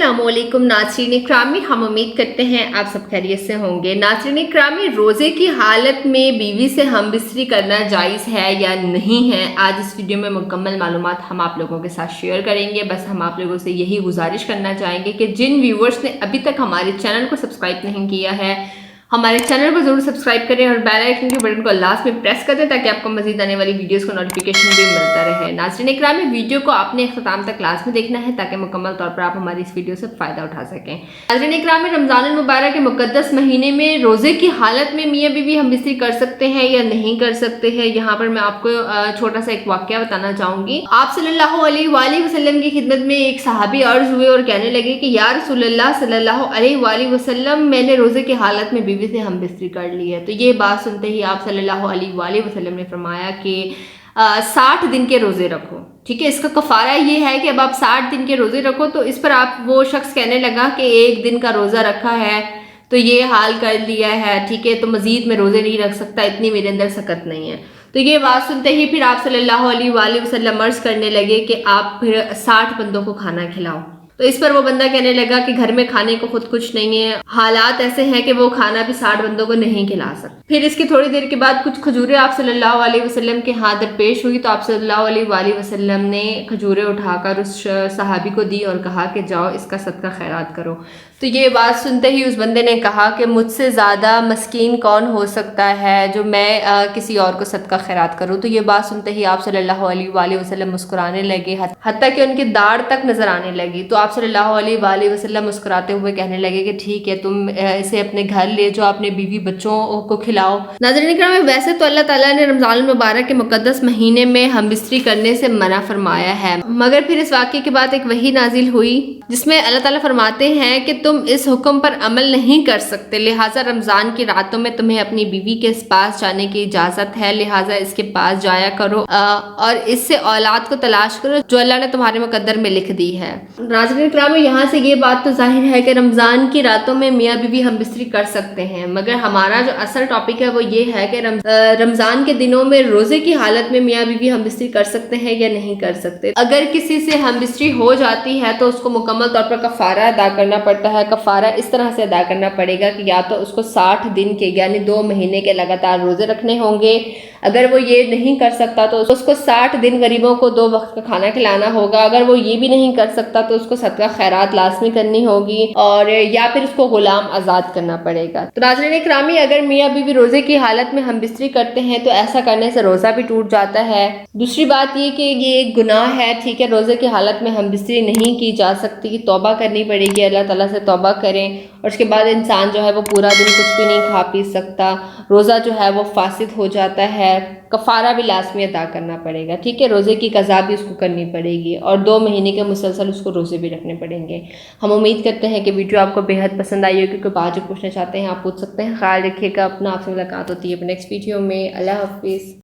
अस्सलाम वालेकुम नाज़रीन इकरामी, हम उम्मीद करते हैं आप सब खैरियत से होंगे। नाज़रीन इकरामी, रोज़े की हालत में बीवी से हमबिस्तरी करना जायज़ है या नहीं है, आज इस वीडियो में मुकम्मल मालूमात हम आप लोगों के साथ शेयर करेंगे। बस हम आप लोगों से यही गुजारिश करना चाहेंगे कि जिन व्यूवर्स ने अभी तक हमारे चैनल को सब्सक्राइब नहीं किया है, हमारे चैनल को ज़रूर सब्सक्राइब करें और बेल आइकन के बटन को लास्ट में प्रेस कर दें ताकि आपको मज़ीद आने वाली वीडियोस का नोटिफिकेशन भी मिलता रहे। नाज़रीन इकरामी, वीडियो को आपने इख्तिताम तक लास्ट में देखना है ताकि मुकम्मल तौर पर आप हमारी इस वीडियो से फ़ायदा उठा सकें। नाज़रीन इकरामी, रमज़ान मुबारक के मुक़द्दस महीने में रोज़े की हालत में मियाँ बीवी हमबिस्तरी कर सकते हैं या नहीं कर सकते हैं, यहाँ पर मैं आपको छोटा सा एक वाक़या बताना चाहूँगी। आप सल्लल्लाहु अलैहि वसल्लम की खिदमत में एक सहाबी अर्ज़ हुए और कहने लगे कि या रसूलल्लाह सल्लल्लाहु अलैहि वसल्लम, मैंने रोज़े की हालत में बीवी से हमबिस्तरी कर ली है। तो ये बात सुनते ही आप सल्लल्लाहु अलैहि वसल्लम ने फरमाया कि 60 दिन के रोज़े रखो। ठीक है, इसका कफ़ारा ये है कि अब आप 60 दिन के रोज़े रखो। तो इस पर आप वो शख्स कहने लगा कि एक दिन का रोज़ा रखा है तो ये हाल कर लिया है, ठीक है, तो मज़ीद में रोज़े नहीं रख सकता, इतनी मेरे अंदर सकत नहीं है। तो ये बात सुनते ही फिर आप सल्लल्लाहु अलैहि वसल्लम अर्ज़ करने लगे कि आप फिर 60 बंदों को खाना खिलाओ। तो इस पर वो बंदा कहने लगा कि घर में खाने को खुद कुछ नहीं है, हालात ऐसे हैं कि वो खाना भी 60 बंदों को नहीं खिला सकते। फिर इसकी थोड़ी देर के बाद कुछ खजूरें आप सल्लल्लाहु अलैहि वसल्लम के हाथ दरपेश हुई। तो आप सल्लल्लाहु अलैहि वसल्लम ने खजूरें उठाकर उस सहाबी को दी और कहा कि जाओ इसका सदका खैरात करो। तो ये बात सुनते ही उस बंदे ने कहा कि मुझसे ज़्यादा मस्कीन कौन हो सकता है जो मैं किसी और को सदका खैरात करूँ। तो ये बात सुनते ही आप सल्लल्लाहु अलैहि वसल्लम मुस्कुराने लगे, हत्ता कि उनकी दाढ़ तक नजर आने लगी। तो आप सल्लल्लाहु अलैहि वसल्लम मुस्कुराते हुए कहने लगे कि ठीक है, तुम इसे अपने घर ले जाओ, अपने बीवी बच्चों को खिलाओ। नाज़रीन इकराम, वैसे तो अल्लाह ताला ने रमज़ान मुबारक के मुक़द्दस महीने में हमबिस्तरी करने से मना फरमाया है, मगर फिर इस वाक़े के बाद एक वही नाजिल हुई जिसमें अल्लाह ताला फरमाते हैं कि तुम इस हुक्म पर अमल नहीं कर सकते, लिहाजा रमज़ान की रातों में तुम्हें अपनी बीवी के पास जाने की इजाज़त है, लिहाजा इसके पास जाया करो और इससे औलाद को तलाश करो जो अल्लाह ने तुम्हारे मुकद्दर में लिख दी है। नाज़रीन इकराम, यहाँ से ये बात तो जाहिर है कि रमज़ान की रातों में मियाँ बीवी हमबिस्तरी कर सकते हैं, मगर हमारा जो असल टॉपिक है वो ये है कि रमज़ान के दिनों में रोज़े की हालत में मियाँ बीवी हमबिस्तरी कर सकते हैं या नहीं कर सकते। अगर किसी से हमबिस्तरी हो जाती है तो उसको मुकम्मल तौर पर कफ़ारा अदा करना पड़ता है। कफ़ारा इस तरह से अदा करना पड़ेगा कि या तो उसको 60 दिन के यानी 2 महीने के लगातार रोज़े रखने होंगे। अगर वो ये नहीं कर सकता तो उसको 60 दिन गरीबों को 2 वक्त का खाना खिलाना होगा। अगर वो ये भी नहीं कर सकता तो उसको सदका खैरात लाजमी करनी होगी और या फिर उसको गुलाम आज़ाद करना पड़ेगा। तो नाज़रीन इकरामी, अगर मियाँ बीवी रोज़े की हालत में हमबिस्तरी करते हैं तो ऐसा करने से रोज़ा भी टूट जाता है। दूसरी बात ये कि ये एक गुनाह है, ठीक है, रोज़े की हालत में हमबिस्तरी नहीं की जा सकती, तौबा करनी पड़ेगी, अल्लाह ताला से तौबा करें और उसके बाद इंसान जो है वो पूरा दिन कुछ भी नहीं खा पी सकता, रोज़ा जो है वो फासिद हो जाता है, कफ़ारा भी लाजमी अदा करना पड़ेगा, ठीक है, रोज़े की कज़ा भी उसको करनी पड़ेगी और 2 महीने के मुसलसल उसको रोज़े भी रखने पड़ेंगे। हम उम्मीद करते हैं कि वीडियो आपको बेहद पसंद आई होगी। कोई बात जो पूछना चाहते हैं आप पूछ सकते हैं। ख्याल रखिएगा अपना, आपसे मुलाकात होती है नेक्स्ट वीडियो में। अल्लाह हाफिज़।